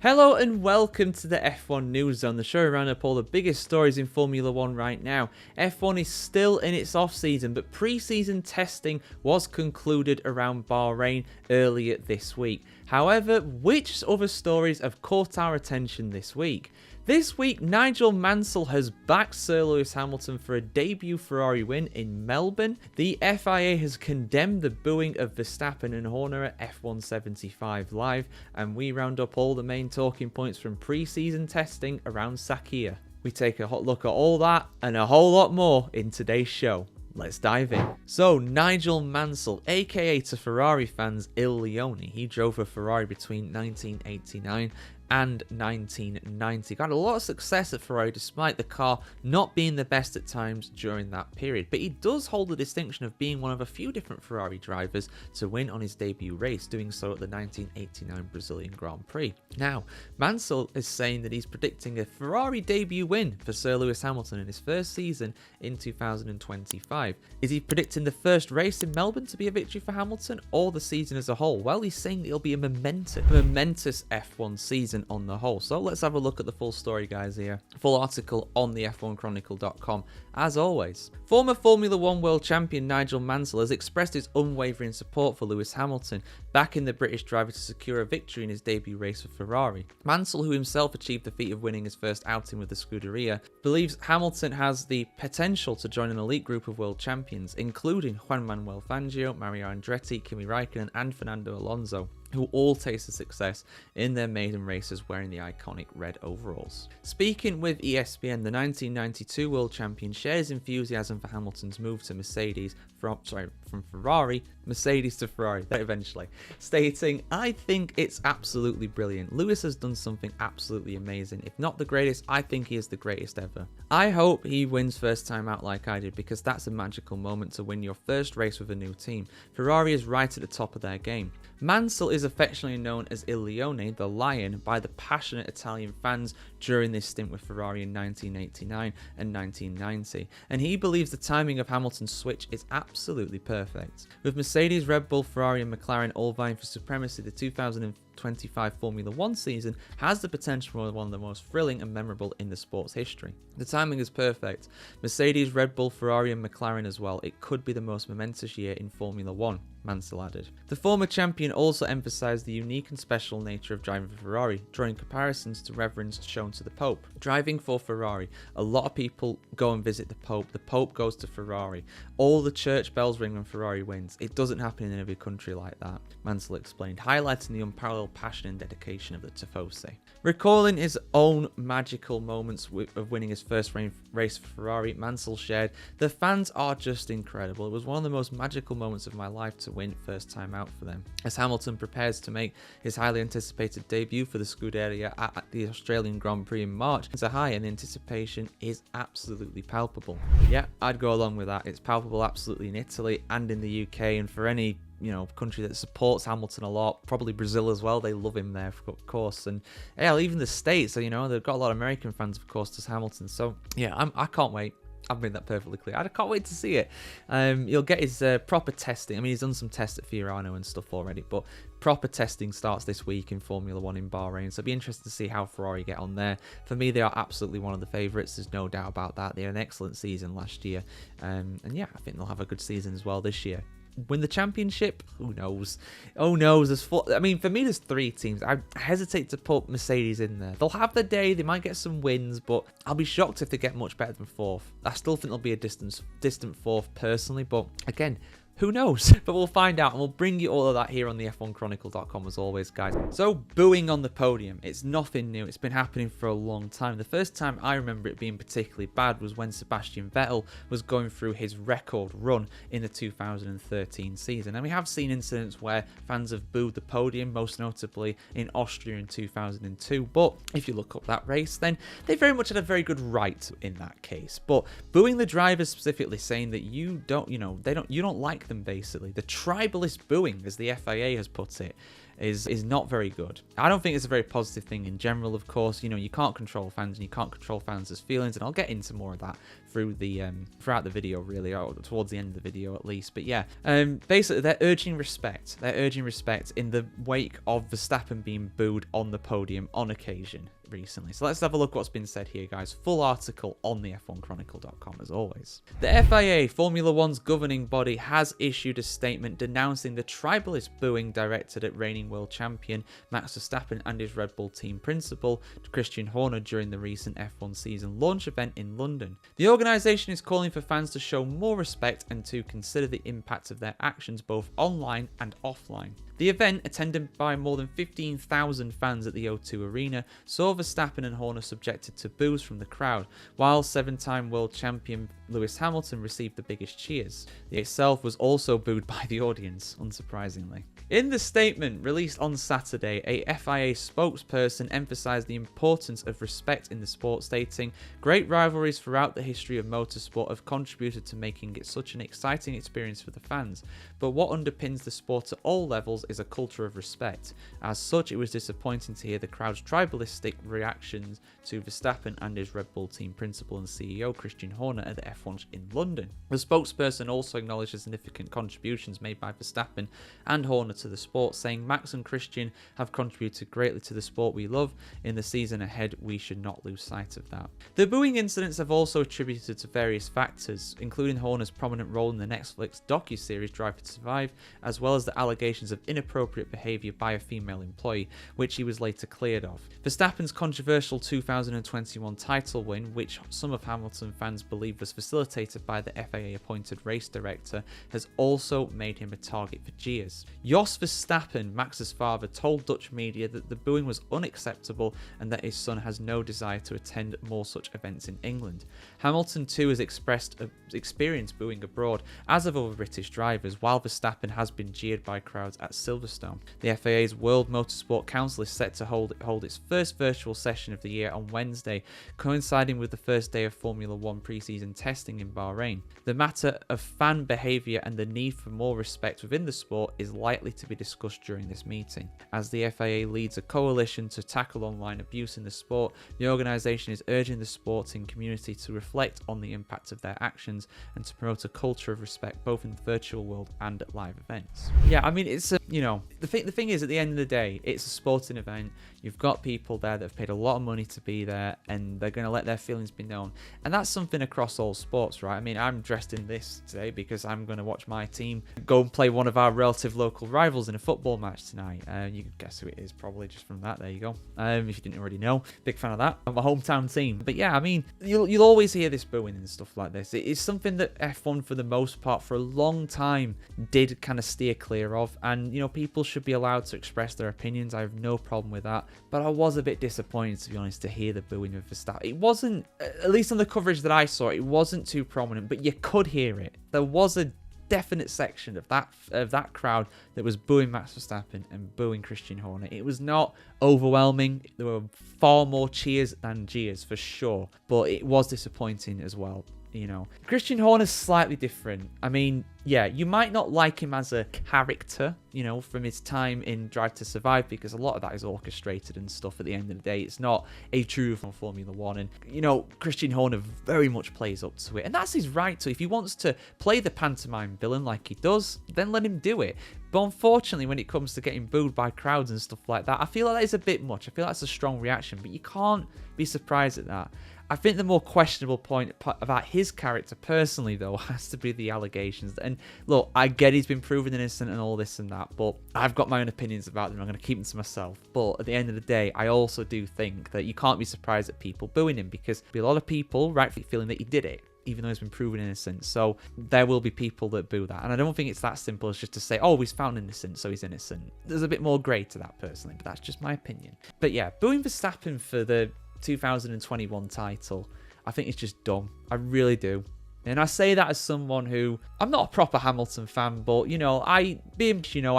Hello and welcome to the F1 News Zone, the show around up all the biggest stories in Formula 1 right now. F1 is still in its off-season, but pre-season testing was concluded around Bahrain earlier this week. However, which other stories have caught our attention this week? This week, Nigel Mansell has backed Sir Lewis Hamilton for a debut Ferrari win in Melbourne. The FIA has condemned the booing of Verstappen and Horner at F1 75 Live, and we round up all the main talking points from pre-season testing around Sakhir. We take a hot look at all that and a whole lot more in today's show. Let's dive in. So, Nigel Mansell, aka to Ferrari fans Il Leone, he drove a Ferrari between 1989 and 1990. Got a lot of success at Ferrari despite the car not being the best at times during that period, but he does hold the distinction of being one of a few different Ferrari drivers to win on his debut race, doing so at the 1989 Brazilian Grand Prix. Now, Mansell is saying that he's predicting a Ferrari debut win for Sir Lewis Hamilton in his first season in 2025. Is he predicting the first race in Melbourne to be a victory for Hamilton or the season as a whole? Well, he's saying that it'll be a momentous F1 season on the whole. So let's have a look at the full story, guys, here. Full article on the F1chronicle.com. As always, former Formula 1 world champion Nigel Mansell has expressed his unwavering support for Lewis Hamilton, backing the British driver to secure a victory in his debut race for Ferrari. Mansell, who himself achieved the feat of winning his first outing with the Scuderia, believes Hamilton has the potential to join an elite group of world champions, including Juan Manuel Fangio, Mario Andretti, Kimi Raikkonen and Fernando Alonso, who all tasted success in their maiden races wearing the iconic red overalls. Speaking with ESPN, the 1992 world champion shares enthusiasm for Hamilton's move to from Ferrari, Mercedes to Ferrari, eventually, stating, "I think it's absolutely brilliant. Lewis has done something absolutely amazing. If not the greatest, I think he is the greatest ever. I hope he wins first time out like I did, because that's a magical moment to win your first race with a new team. Ferrari is right at the top of their game." Mansell is affectionately known as Il Leone, the Lion, by the passionate Italian fans during this stint with Ferrari in 1989 and 1990, and he believes the timing of Hamilton's switch is absolutely perfect. With Mercedes, Red Bull, Ferrari and McLaren all vying for supremacy, the 2025 Formula 1 season has the potential for one of the most thrilling and memorable in the sport's history. The timing is perfect. Mercedes, Red Bull, Ferrari and McLaren as well. It could be the most momentous year in Formula 1, Mansell added. The former champion also emphasised the unique and special nature of driving for Ferrari, drawing comparisons to reverence shown to the Pope. Driving for Ferrari, a lot of people go and visit the Pope goes to Ferrari. All the church bells ring when Ferrari wins. It doesn't happen in every country like that, Mansell explained, highlighting the unparalleled passion and dedication of the Tifosi. Recalling his own magical moments of winning his first race for Ferrari, Mansell shared, "The fans are just incredible. It was one of the most magical moments of my life to win first time out for them." As Hamilton prepares to make his highly anticipated debut for the Scuderia at the Australian Grand Prix in March, it's a high and the anticipation is absolutely palpable. Yeah, I'd go along with that. It's palpable absolutely in Italy and in the UK, and for any country that supports Hamilton a lot, probably Brazil as well. They love him there, of course, and yeah, even the States. So they've got a lot of American fans, of course, to Hamilton. So yeah, I can't wait. I've made that perfectly clear. I can't wait to see it. You'll get his proper testing. I mean, he's done some tests at Fiorano and stuff already, but proper testing starts this week in Formula 1 in Bahrain, so it'll be interesting to see how Ferrari get on there. For me, they are absolutely one of the favourites. There's no doubt about that. They had an excellent season last year, and yeah, I think they'll have a good season as well this year. Win the championship? Who knows? Oh no, there's four. I mean, for me, there's three teams. I hesitate to put Mercedes in there. They'll have their day. They might get some wins, but I'll be shocked if they get much better than fourth. I still think they'll be a distant fourth personally, but again, who knows? But we'll find out, and we'll bring you all of that here on the F1chronicle.com as always, guys. So, booing on the podium. It's nothing new. It's been happening for a long time. The first time I remember it being particularly bad was when Sebastian Vettel was going through his record run in the 2013 season. And we have seen incidents where fans have booed the podium, most notably in Austria in 2002. But if you look up that race, then they very much had a very good right in that case. But booing the drivers specifically, saying that you don't like them, basically. The tribalist booing, as the FIA has put it. is not very good. I don't think it's a very positive thing in general, of course. You know, you can't control fans and you can't control fans' feelings, and I'll get into more of that throughout the video, really, or towards the end of the video at least. But yeah, basically they're urging respect. They're urging respect in the wake of Verstappen being booed on the podium on occasion recently. So let's have a look what's been said here, guys. Full article on the F1chronicle.com as always. The FIA, Formula One's governing body, has issued a statement denouncing the tribalist booing directed at reigning world champion Max Verstappen and his Red Bull team principal Christian Horner during the recent F1 season launch event in London. The organisation is calling for fans to show more respect and to consider the impact of their actions both online and offline. The event, attended by more than 15,000 fans at the O2 Arena, saw Verstappen and Horner subjected to boos from the crowd, while 7-time world champion Lewis Hamilton received the biggest cheers. The itself was also booed by the audience, unsurprisingly. In the statement released on Saturday, a FIA spokesperson emphasised the importance of respect in the sport, stating, "Great rivalries throughout the history of motorsport have contributed to making it such an exciting experience for the fans, but what underpins the sport at all levels is a culture of respect. As such, it was disappointing to hear the crowd's tribalistic reactions to Verstappen and his Red Bull team principal and CEO Christian Horner at the F1 in London." The spokesperson also acknowledged the significant contributions made by Verstappen and Horner to the sport, saying, "Max and Christian have contributed greatly to the sport we love. In the season ahead, we should not lose sight of that." The booing incidents have also attributed to various factors, including Horner's prominent role in the Netflix docuseries Drive to Survive, as well as the allegations of inappropriate behaviour by a female employee, which he was later cleared of. Verstappen's controversial 2021 title win, which some of Hamilton fans believe was facilitated by the FIA-appointed race director, has also made him a target for jeers. Jos Verstappen, Max's father, told Dutch media that the booing was unacceptable and that his son has no desire to attend more such events in England. Hamilton too has experienced booing abroad, as have other British drivers, while Verstappen has been jeered by crowds at Silverstone. The FIA's World Motorsport Council is set to hold its first virtual session of the year on Wednesday, coinciding with the first day of Formula One pre-season testing in Bahrain. The matter of fan behaviour and the need for more respect within the sport is likely to be discussed during this meeting. As the FIA leads a coalition to tackle online abuse in the sport, the organisation is urging the sporting community to reflect on the impact of their actions and to promote a culture of respect both in the virtual world and at live events. Yeah, I mean, it's the thing is, at the end of the day, it's a sporting event. You've got people there that have paid a lot of money to be there, and they're going to let their feelings be known. And that's something across all sports, right? I mean, I'm dressed in this today because I'm going to watch my team go and play one of our relative local rivals in a football match tonight. You can guess who it is, probably just from that. There you go. If you didn't already know, big fan of that. I'm a hometown team. But yeah, I mean, you'll always hear this booing and stuff like this. It is something that F1, for the most part, for a long time, did kind of steer clear of. And, people should be allowed to express their opinions. I have no problem with that. But I was a bit disappointed, to be honest, to hear the booing of Verstappen. It wasn't, at least on the coverage that I saw, it wasn't too prominent, but you could hear it. There was a definite section of that crowd that was booing Max Verstappen and booing Christian Horner. It was not overwhelming. There were far more cheers than jeers, for sure. But it was disappointing as well. Christian Horner's slightly different. I mean, yeah, you might not like him as a character, from his time in Drive to Survive, because a lot of that is orchestrated and stuff at the end of the day. It's not a true from Formula One. And, Christian Horner very much plays up to it. And that's his right to. If he wants to play the pantomime villain like he does, then let him do it. But unfortunately, when it comes to getting booed by crowds and stuff like that, I feel like that is a bit much. I feel like that's a strong reaction, but you can't be surprised at that. I think the more questionable point about his character personally, though, has to be the allegations. And look, I get he's been proven innocent and all this and that, but I've got my own opinions about them. I'm going to keep them to myself. But at the end of the day, I also do think that you can't be surprised at people booing him, because there'll be a lot of people rightfully feeling that he did it, even though he's been proven innocent. So there will be people that boo that. And I don't think it's that simple as just to say, oh, he's found innocent, so he's innocent. There's a bit more grey to that personally, but that's just my opinion. But yeah, booing Verstappen for the 2021 title, I think it's just dumb. I really do. And I say that as someone who, I'm not a proper Hamilton fan, but, I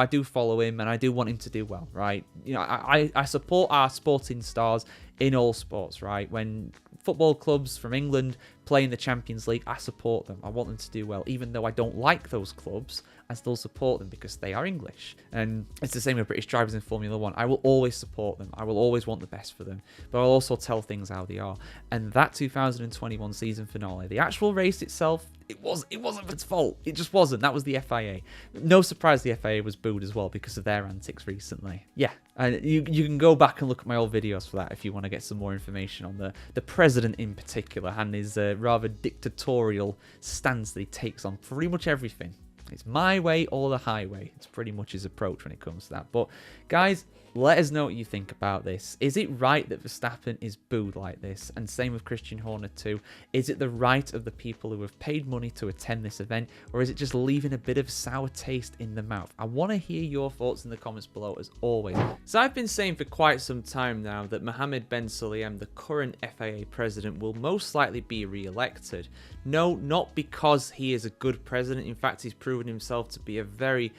do follow him and I do want him to do well, right? I support our sporting stars in all sports, right? When football clubs from England play in the Champions League, I support them. I want them to do well. Even though I don't like those clubs, I still support them because they are English. And it's the same with British drivers in Formula 1. I will always support them. I will always want the best for them. But I'll also tell things how they are. And that 2021 season finale, the actual race itself, it wasn't its fault. It just wasn't. That was the FIA. No surprise the FIA was booed as well because of their antics recently. Yeah, and you can go back and look at my old videos for that if you want to get some more information on the president in particular and his rather dictatorial stance that he takes on pretty much everything. It's my way or the highway. It's pretty much his approach when it comes to that. But guys, let us know what you think about this. Is it right that Verstappen is booed like this? And same with Christian Horner too. Is it the right of the people who have paid money to attend this event? Or is it just leaving a bit of sour taste in the mouth? I want to hear your thoughts in the comments below as always. So I've been saying for quite some time now that Mohammed Ben Sulayem, the current FIA president, will most likely be re-elected. No, not because he is a good president. In fact, he's proven himself to be a very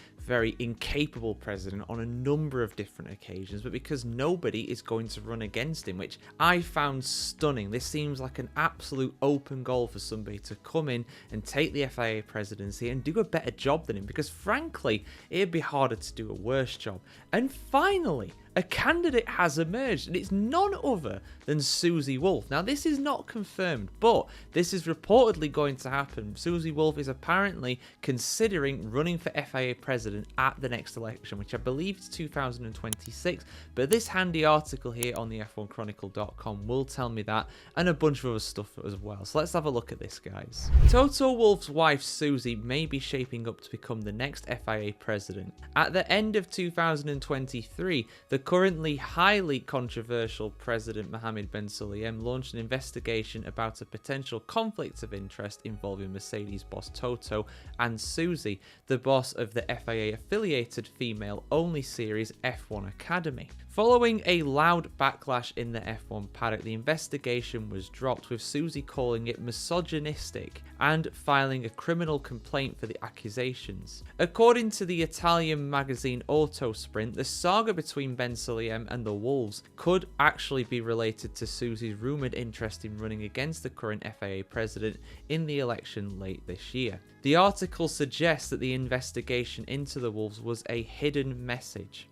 incapable president on a number of different occasions, but because nobody is going to run against him, which I found stunning. This seems like an absolute open goal for somebody to come in and take the FIA presidency and do a better job than him, because frankly, it'd be harder to do a worse job. And finally, a candidate has emerged, and it's none other than Susie Wolff. Now, this is not confirmed, but this is reportedly going to happen. Susie Wolff is apparently considering running for FIA president at the next election, which I believe is 2026. But this handy article here on the F1Chronicle.com will tell me that, and a bunch of other stuff as well. So let's have a look at this, guys. Toto Wolff's wife, Susie, may be shaping up to become the next FIA president. At the end of 2023, the currently highly controversial President Mohammed Ben Sulayem launched an investigation about a potential conflict of interest involving Mercedes boss Toto and Susie, the boss of the FIA-affiliated female-only series F1 Academy. Following a loud backlash in the F1 paddock, the investigation was dropped, with Susie calling it misogynistic and filing a criminal complaint for the accusations. According to the Italian magazine Autosprint, the saga between Ben Sulayem and the Wolves could actually be related to Susie's rumoured interest in running against the current FIA president in the election late this year. The article suggests that the investigation into the Wolves was a hidden message.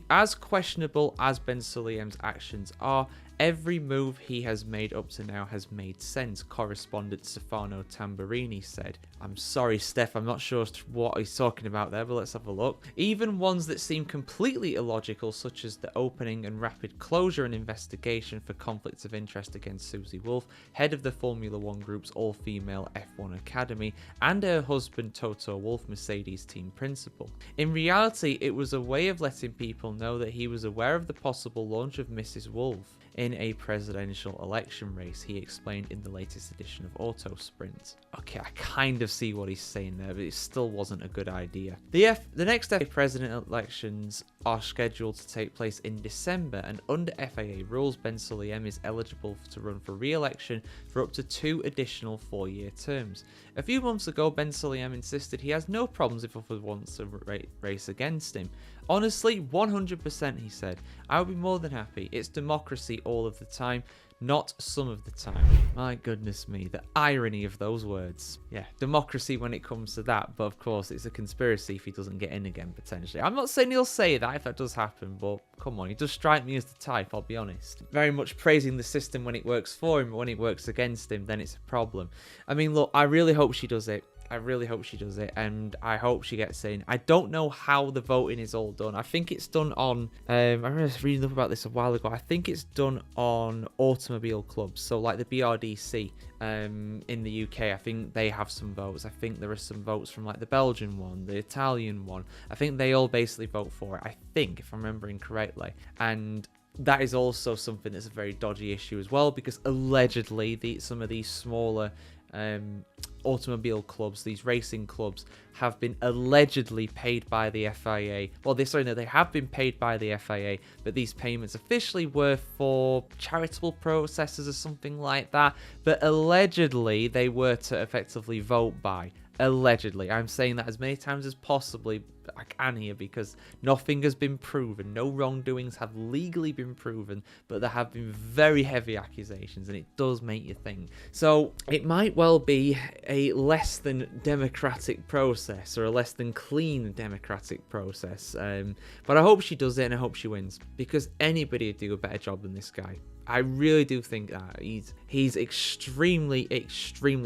As questionable as Ben Sulayem's actions are, every move he has made up to now has made sense, correspondent Stefano Tamburini said. I'm sorry, Steph, I'm not sure what he's talking about there, but let's have a look. Even ones that seem completely illogical, such as the opening and rapid closure and investigation for conflicts of interest against Susie Wolff, head of the Formula 1 Group's all-female F1 Academy, and her husband Toto Wolff, Mercedes team principal. In reality, it was a way of letting people know that he was aware of the possible launch of Mrs. Wolff in a presidential election race, he explained in the latest edition of Autosprint. Okay, I kind of see what he's saying there, but it still wasn't a good idea. The next FIA president elections are scheduled to take place in December, and under FIA rules, Ben Sulayem is eligible to run for re-election for up to 2 additional 4-year terms. A few months ago, Ben Sulayem insisted he has no problems if others want to race against him. Honestly, 100%, he said. I would be more than happy. It's democracy all of the time, not some of the time. My goodness me, the irony of those words. Yeah, democracy when it comes to that, but of course it's a conspiracy if he doesn't get in again, potentially. I'm not saying he'll say that if that does happen, but come on, he does strike me as the type, I'll be honest. Very much praising the system when it works for him, but when it works against him, then it's a problem. I mean, look, I really hope she does it. I really hope she does it, and I hope she gets in. I don't know how the voting is all done. I think it's done on, I remember reading up about this a while ago. I think it's done on automobile clubs, so like the BRDC in the UK. I think they have some votes. I think there are some votes from like the Belgian one, the Italian one. I think they all basically vote for it, I think, if I'm remembering correctly. And that is also something that's a very dodgy issue as well, because allegedly some of these smaller automobile clubs, these racing clubs, have been allegedly paid by the FIA. Well, they have been paid by the FIA, but these payments officially were for charitable processes or something like that. But allegedly, they were to effectively vote by. Allegedly. I'm saying that as many times as possibly I can here because nothing has been proven. No wrongdoings have legally been proven, but there have been very heavy accusations, and it does make you think. So it might well be a less than democratic process, or a less than clean democratic process. But I hope she does it, and I hope she wins, because anybody would do a better job than this guy. I really do think that he's extremely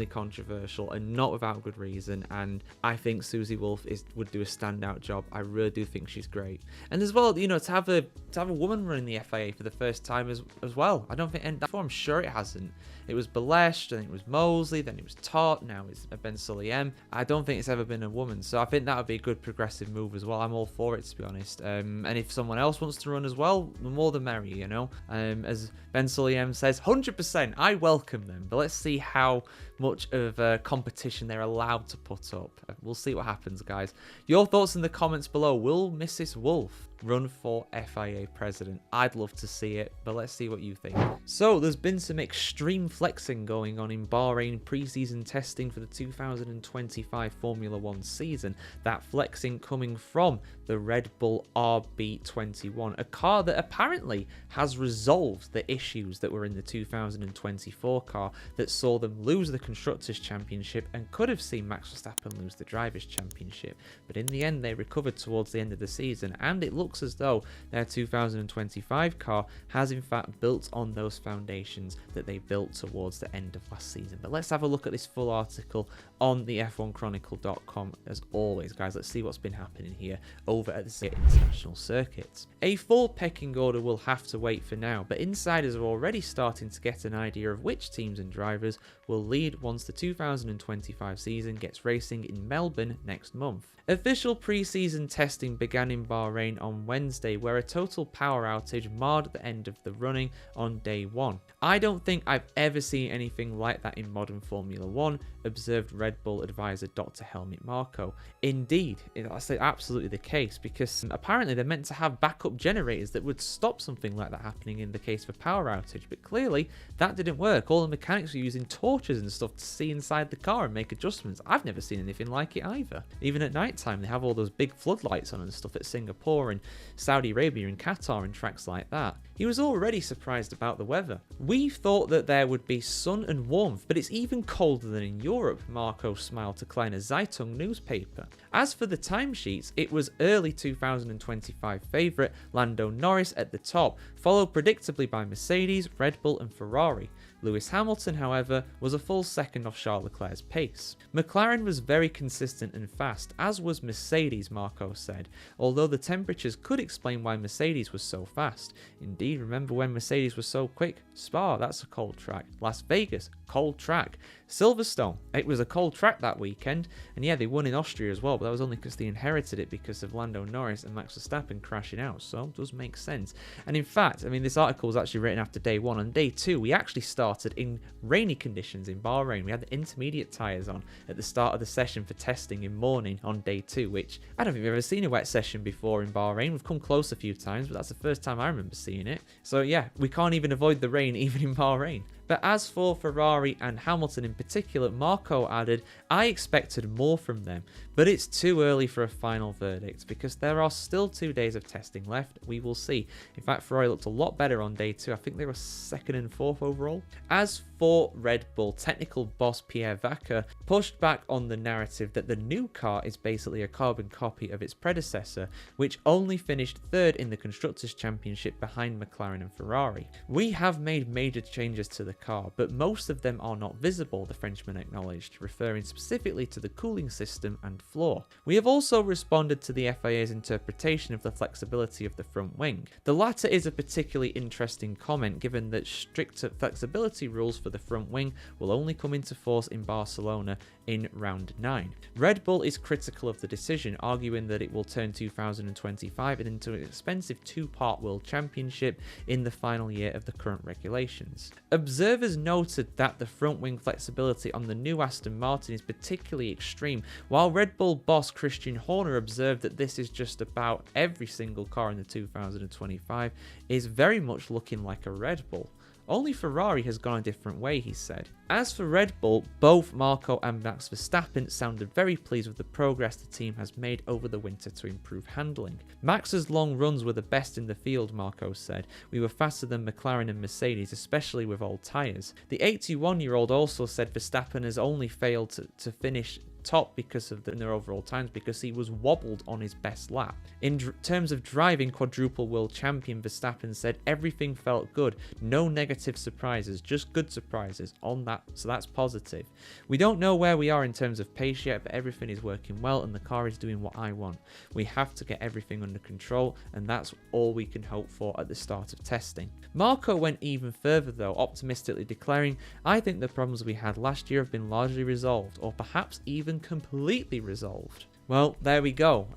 controversial, and not without good reason. And I think Susie Wolff would do a standout job. I really do think she's great. And as well, to have a woman running the FIA for the first time as well. I don't think, and before, I'm sure it hasn't. It was Belesh, then it was Mosley, then it was Todd, now it's Ben Sulayem. I don't think it's ever been a woman, so I think that would be a good progressive move as well. I'm all for it, to be honest. And if someone else wants to run as well, the more the merrier, As Ben Sulayem says, 100%, I welcome them. But let's see how much of a competition they're allowed to put up. We'll see what happens, guys. Your thoughts in the comments below. Will Mrs. Wolff run for FIA President? I'd love to see it, but let's see what you think. So there's been some extreme flexing going on in Bahrain pre-season testing for the 2025 Formula 1 season. That flexing coming from the Red Bull RB21, a car that apparently has resolved the issues that were in the 2024 car that saw them lose the Constructors' Championship and could have seen Max Verstappen lose the Drivers' Championship. But in the end, they recovered towards the end of the season, and it looks as though their 2025 car has in fact built on those foundations that they built towards the end of last season. But let's have a look at this full article on the F1Chronicle.com. As always, guys, let's see what's been happening here over at the international circuits. A full pecking order will have to wait for now, but insiders are already starting to get an idea of which teams and drivers will lead once the 2025 season gets racing in Melbourne next month. Official pre-season testing began in Bahrain on Wednesday, where a total power outage marred the end of the running on day one. I don't think I've ever seen anything like that in modern Formula 1, observed Red Bull advisor Dr. Helmut Marko. Indeed, that's absolutely the case, because apparently they're meant to have backup generators that would stop something like that happening in the case of a power outage, but clearly that didn't work. All the mechanics were using torches and stuff to see inside the car and make adjustments. I've never seen anything like it either. Even at night time, they have all those big floodlights on and stuff at Singapore and Saudi Arabia and Qatar and tracks like that. He was already surprised about the weather. We thought that there would be sun and warmth, but it's even colder than in Europe, Marko smiled to Kleine Zeitung newspaper. As for the timesheets, it was early 2025 favourite Lando Norris at the top, followed predictably by Mercedes, Red Bull and Ferrari. Lewis Hamilton, however, was a full second off Charles Leclerc's pace. McLaren was very consistent and fast, as was Mercedes, Marko said, although the temperatures could explain why Mercedes was so fast. Indeed, remember when Mercedes was so quick? Spa, that's a cold track. Las Vegas, cold track. Silverstone, it was a cold track that weekend, and yeah, they won in Austria as well, but that was only because they inherited it because of Lando Norris and Max Verstappen crashing out, so it does make sense. And in fact, I mean, this article was actually written after day one. On day two, we actually started in rainy conditions in Bahrain. We had the intermediate tyres on at the start of the session for testing in morning on day two, which I don't think we've ever seen a wet session before in Bahrain. We've come close a few times, but that's the first time I remember seeing it. So yeah, we can't even avoid the rain even in Bahrain. But as for Ferrari and Hamilton in particular, Marko added, I expected more from them, but it's too early for a final verdict because there are still 2 days of testing left. We will see. In fact, Ferrari looked a lot better on day two. I think they were 2nd and 4th overall. As for Red Bull, technical boss Pierre Vaca pushed back on the narrative that the new car is basically a carbon copy of its predecessor, which only finished 3rd in the Constructors' Championship behind McLaren and Ferrari. We have made major changes to the car, but most of them are not visible, the Frenchman acknowledged, referring specifically to the cooling system and floor. We have also responded to the FIA's interpretation of the flexibility of the front wing. The latter is a particularly interesting comment, given that stricter flexibility rules for the front wing will only come into force in Barcelona in round 9. Red Bull is critical of the decision, arguing that it will turn 2025 into an expensive 2-part world championship in the final year of the current regulations. Observe Observers noted that the front wing flexibility on the new Aston Martin is particularly extreme, while Red Bull boss Christian Horner observed that this is just about every single car in the 2025 is very much looking like a Red Bull. Only Ferrari has gone a different way, he said. As for Red Bull, both Marco and Max Verstappen sounded very pleased with the progress the team has made over the winter to improve handling. Max's long runs were the best in the field, Marco said. We were faster than McLaren and Mercedes, especially with old tyres. The 81-year-old also said Verstappen has only failed to finish top because of their overall times because he was wobbled on his best lap. In terms of driving, quadruple world champion Verstappen said everything felt good, no negative surprises, just good surprises on that, so that's positive. We don't know where we are in terms of pace yet, but everything is working well and the car is doing what I want. We have to get everything under control, and that's all we can hope for at the start of testing. Marco went even further though, optimistically declaring, I think the problems we had last year have been largely resolved, or perhaps even completely resolved. Well, there we go.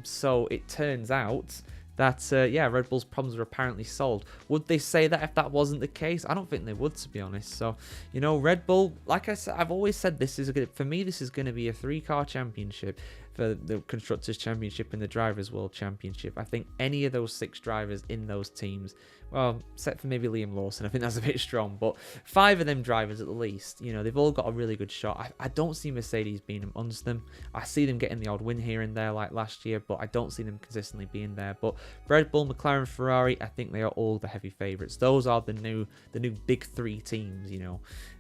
So it turns out that, Red Bull's problems are apparently solved. Would they say that if that wasn't the case? I don't think they would, to be honest. So, Red Bull, like I said, I've always said this is for me, this is going to be a 3-car championship. For the Constructors' Championship and the Drivers' World Championship. I think any of those 6 drivers in those teams, well, except for maybe Liam Lawson, I think that's a bit strong, but 5 of them drivers at least, they've all got a really good shot. I don't see Mercedes being amongst them. I see them getting the odd win here and there like last year, but I don't see them consistently being there. But Red Bull, McLaren, Ferrari, I think they are all the heavy favourites. Those are the new big 3 teams,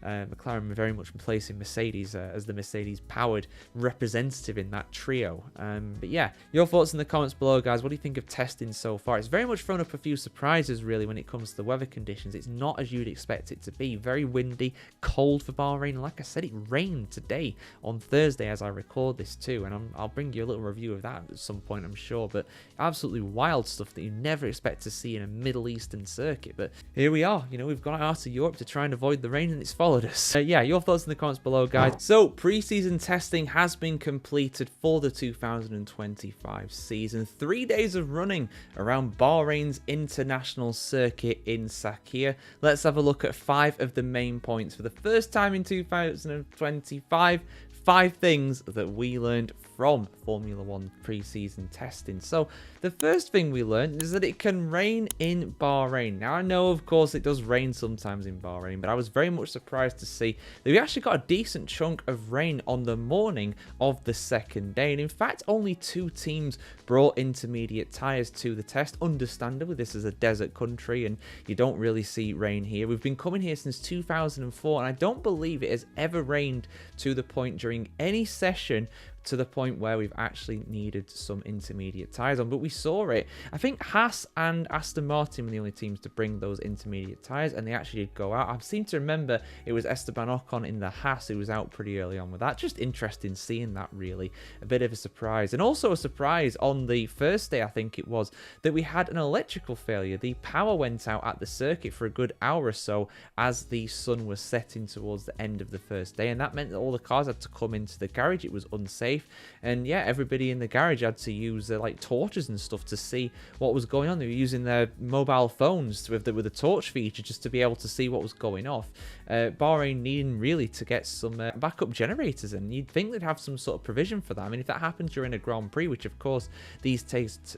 McLaren very much replacing Mercedes as the Mercedes-powered representative in that trio. But yeah, your thoughts in the comments below, guys. What do you think of testing so far? It's very much thrown up a few surprises, really, when it comes to the weather conditions. It's not as you'd expect it to be. Very windy, cold for Bahrain. And like I said, it rained today on Thursday as I record this too. And I'll bring you a little review of that at some point, I'm sure. But absolutely wild stuff that you never expect to see in a Middle Eastern circuit. But here we are. We've gone out to Europe to try and avoid the rain, and it's followed us. Yeah, your thoughts in the comments below, guys. So, pre-season testing has been completed for the 2025 season. 3 days of running around Bahrain's international circuit in Sakhir. Let's have a look at 5 of the main points. For the first time in 2025, 5 things that we learned from Formula 1 pre-season testing. So the first thing we learned is that it can rain in Bahrain. Now I know, of course, it does rain sometimes in Bahrain, but I was very much surprised to see that we actually got a decent chunk of rain on the morning of the second day. And in fact, only 2 teams brought intermediate tyres to the test. Understandably, this is a desert country and you don't really see rain here. We've been coming here since 2004 and I don't believe it has ever rained to the point during any session to the point where we've actually needed some intermediate tyres on, but we saw it. I think Haas and Aston Martin were the only teams to bring those intermediate tyres, and they actually did go out. I seem to remember it was Esteban Ocon in the Haas who was out pretty early on with that. Just interesting seeing that, really. A bit of a surprise. And also a surprise on the first day, I think it was, that we had an electrical failure. The power went out at the circuit for a good hour or so as the sun was setting towards the end of the first day, and that meant that all the cars had to come into the garage. It was unsafe. And yeah, everybody in the garage had to use like torches and stuff to see what was going on. They were using their mobile phones with the torch feature just to be able to see what was going off. Bahrain needing really to get some backup generators, and you'd think they'd have some sort of provision for that. I mean, if that happens during a Grand Prix, which of course these days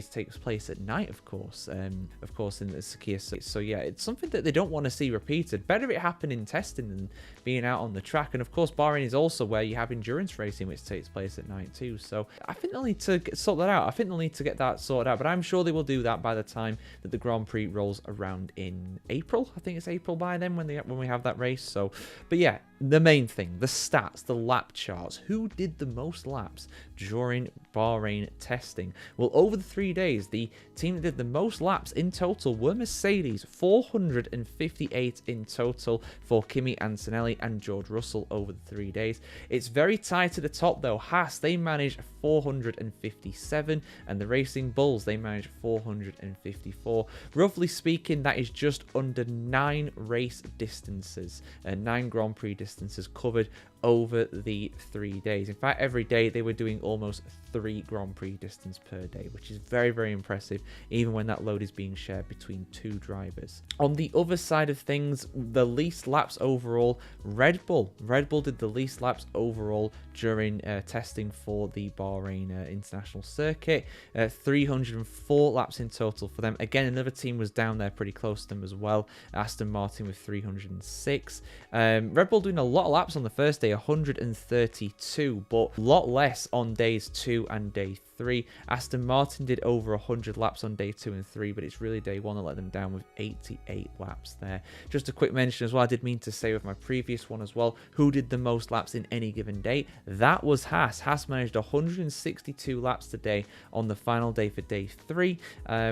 takes place at night, of course in the Sakhir. So yeah, it's something that they don't want to see repeated. Better it happen in testing than being out on the track. And of course, Bahrain is also where you have endurance racing, which takes place at night too. So I think they'll need to sort that out. I think they'll need to get that sorted out, but I'm sure they will do that by the time that the Grand Prix rolls around in April. I think it's April by then when we have that race. So, but yeah, the main thing, the stats, the lap charts. Who did the most laps during Bahrain testing? Well, over the 3 days, the team that did the most laps in total were Mercedes, 458 in total for Kimi Antonelli and George Russell over the 3 days. It's very tight at the top though. Haas, they managed 457, and the Racing Bulls, they managed 454. Roughly speaking, that is just under 9 race distances, 9 Grand Prix distances distances covered over the 3 days. In fact, every day they were doing almost 3 Grand Prix distance per day, which is very, very impressive, even when that load is being shared between 2 drivers. On the other side of things, the least laps overall, Red Bull did the least laps overall during testing for the Bahrain International Circuit. 304 laps in total for them. Again, another team was down there pretty close to them as well. Aston Martin with 306. Red Bull doing a lot of laps on the first day, 132, but a lot less on days 2 and day 3. Aston Martin did over 100 laps on day 2 and 3, but it's really day 1 that let them down with 88 laps there. Just a quick mention as well, I did mean to say with my previous one as well, who did the most laps in any given day? That was Haas. Haas managed 162 laps today on the final day for day 3,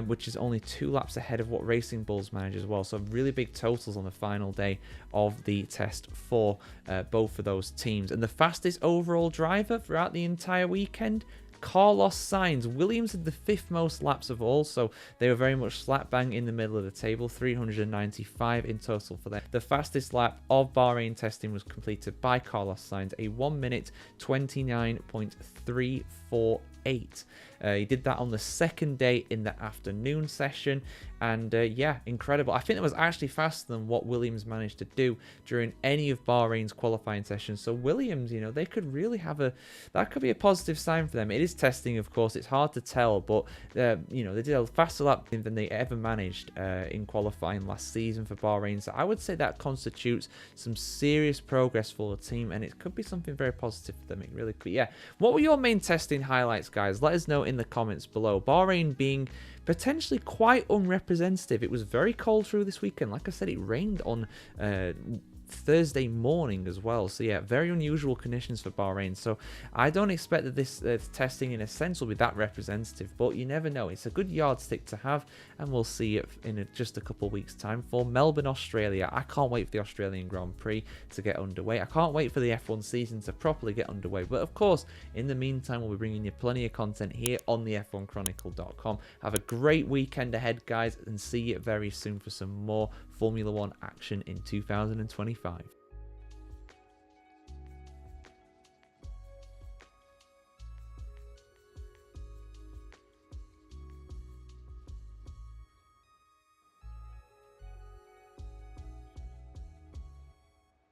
which is only 2 laps ahead of what Racing Bulls managed as well. So really big totals on the final day of the test for both of those teams. And the fastest overall driver throughout the entire weekend, Carlos Sainz. Williams had the 5th most laps of all, so they were very much slap bang in the middle of the table, 395 in total for them. The fastest lap of Bahrain testing was completed by Carlos Sainz, a 1 minute 29.348. He did that on the second day in the afternoon session, and yeah, incredible. I think it was actually faster than what Williams managed to do during any of Bahrain's qualifying sessions. So Williams, you know, they could really have that could be a positive sign for them. It is testing, of course, it's hard to tell, but you know, they did a faster lap than they ever managed in qualifying last season for Bahrain. So I would say that constitutes some serious progress for the team, and it could be something very positive for them. It really could. Yeah. What were your main testing highlights, guys? Let us know in the comments below. Bahrain being potentially quite unrepresentative. It was very cold through this weekend. Like I said, it rained on Thursday morning as well. So yeah, very unusual conditions for Bahrain. So I don't expect that this testing in a sense will be that representative, but you never know. It's a good yardstick to have, and we'll see it in just a couple of weeks time for Melbourne, Australia. I can't wait for the Australian Grand Prix to get underway. I can't wait for the F1 season to properly get underway, but of course, in the meantime, we'll be bringing you plenty of content here on the F1Chronicle.com. Have a great weekend ahead, guys, and see you very soon for some more Formula 1 action in 2025.